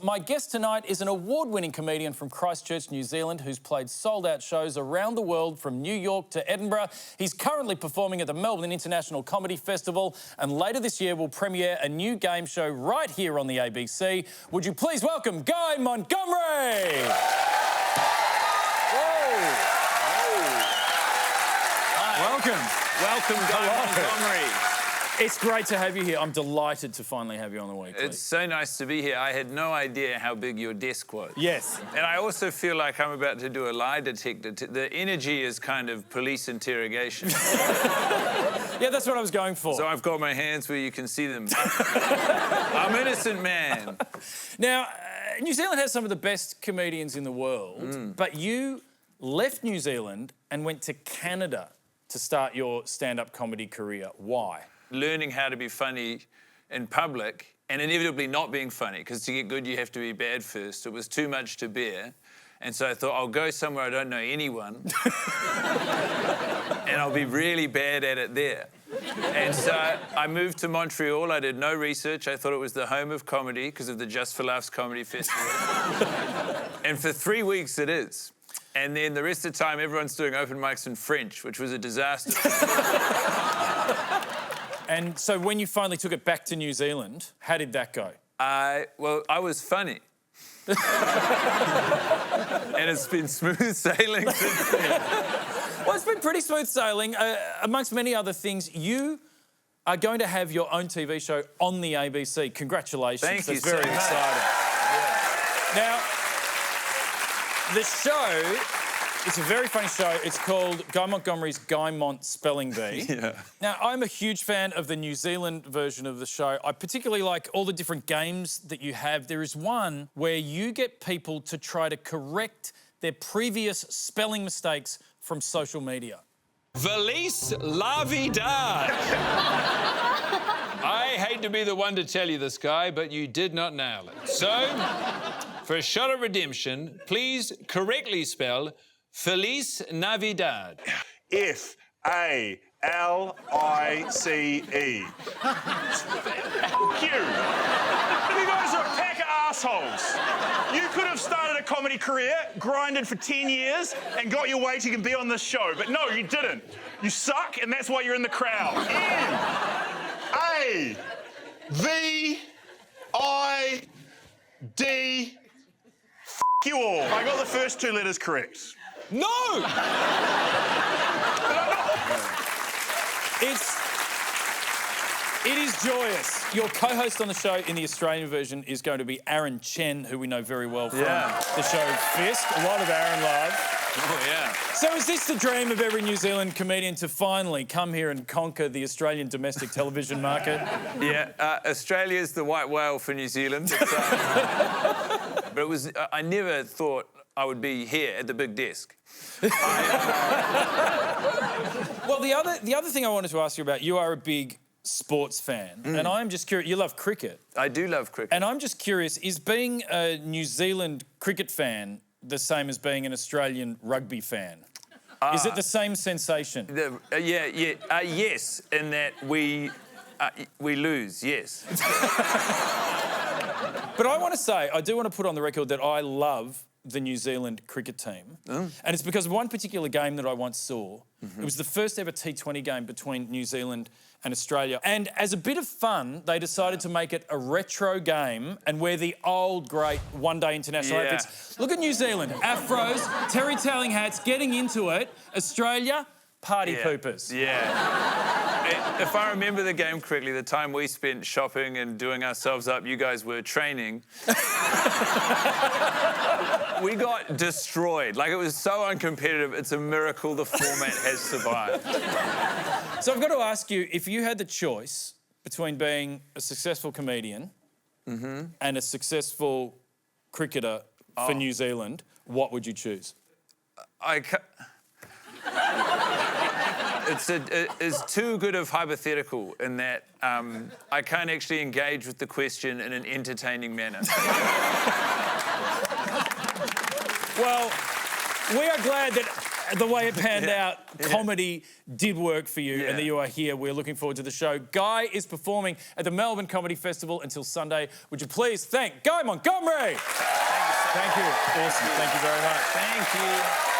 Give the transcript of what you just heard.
My guest tonight is an award-winning comedian from Christchurch, New Zealand, who's played sold-out shows around the world from New York to Edinburgh. He's currently performing at the Melbourne International Comedy Festival, and later this year will premiere a new game show right here on the ABC. Would you please welcome Guy Montgomery? Welcome, Guy Montgomery. It's great to have you here. I'm delighted to finally have you on the weekly. It's so nice to be here. I had no idea how big your desk was. Yes. And I also feel like I'm about to do a lie detector. The energy is kind of police interrogation. Yeah, that's what I was going for. So I've got my hands where you can see them. I'm an innocent man. Now, New Zealand has some of the best comedians in the world, but you left New Zealand and went to Canada to start your stand-up comedy career. Why? Learning how to be funny in public and inevitably not being funny, because to get good you have to be bad first. It was too much to bear. And so I thought, I'll go somewhere I don't know anyone and I'll be really bad at it there. And so I moved to Montreal. I did no research. I thought it was the home of comedy because of the Just for Laughs Comedy Festival. And for 3 weeks it is. And then the rest of the time everyone's doing open mics in French, which was a disaster. And so when you finally took it back to New Zealand, how did that go? Well, I was funny. And it's been smooth sailing since then. Well, it's been pretty smooth sailing. Amongst many other things, you are going to have your own TV show on the ABC. Congratulations. Thank you That's very exciting. Yeah. Now, the show, it's a very funny show. It's called Guy Montgomery's Guy Mont-Spelling Bee. Yeah. Now, I'm a huge fan of the New Zealand version of the show. I particularly like all the different games that you have. There is one where you get people to try to correct their previous spelling mistakes from social media. Valise la-vie-da. I hate to be the one to tell you this, Guy, but you did not nail it. So, for a shot of redemption, please correctly spell Feliz Navidad. F-A-L-I-C-E. Thank you. You guys are a pack of assholes. You could have started a comedy career, grinded for 10 years, and got your way to be on this show. But no, you didn't. You suck, and that's why you're in the crowd. N-A-V-I-D. F you all. I got the first 2 letters correct. No! It is joyous. Your co-host on the show in the Australian version is going to be Aaron Chen, who we know very well from the show Fist. A lot of Aaron love. Oh, yeah. So is this the dream of every New Zealand comedian to finally come here and conquer the Australian domestic television market? Yeah, Australia's the white whale for New Zealand. But it was, I never thought I would be here at the big desk. Well, the other thing I wanted to ask you about, you are a big sports fan, and I'm just curious, you love cricket. I do love cricket. And I'm just curious, is being a New Zealand cricket fan the same as being an Australian rugby fan? Is it the same sensation? Yes, in that we lose, yes. But I want to say, I do want to put on the record that I love the New Zealand cricket team. And it's because of one particular game that I once saw. It was the first ever T20 game between New Zealand and Australia. And as a bit of fun, they decided to make it a retro game and wear the old, great one-day international outfits. Look at New Zealand, afros, terry-tailing hats, getting into it. Australia, party poopers. Yeah. If I remember the game correctly, the time we spent shopping and doing ourselves up, you guys were training. We got destroyed. Like, it was so uncompetitive. It's a miracle the format has survived. So I've got to ask you, if you had the choice between being a successful comedian and a successful cricketer for New Zealand, what would you choose? It's too good of hypothetical in that I can't actually engage with the question in an entertaining manner. Well, we are glad that the way it panned out, comedy did work for you, and that you are here. We're looking forward to the show. Guy is performing at the Melbourne Comedy Festival until Sunday. Would you please thank Guy Montgomery? Thank you. Thank you. Awesome. Thank you very much. Thank you.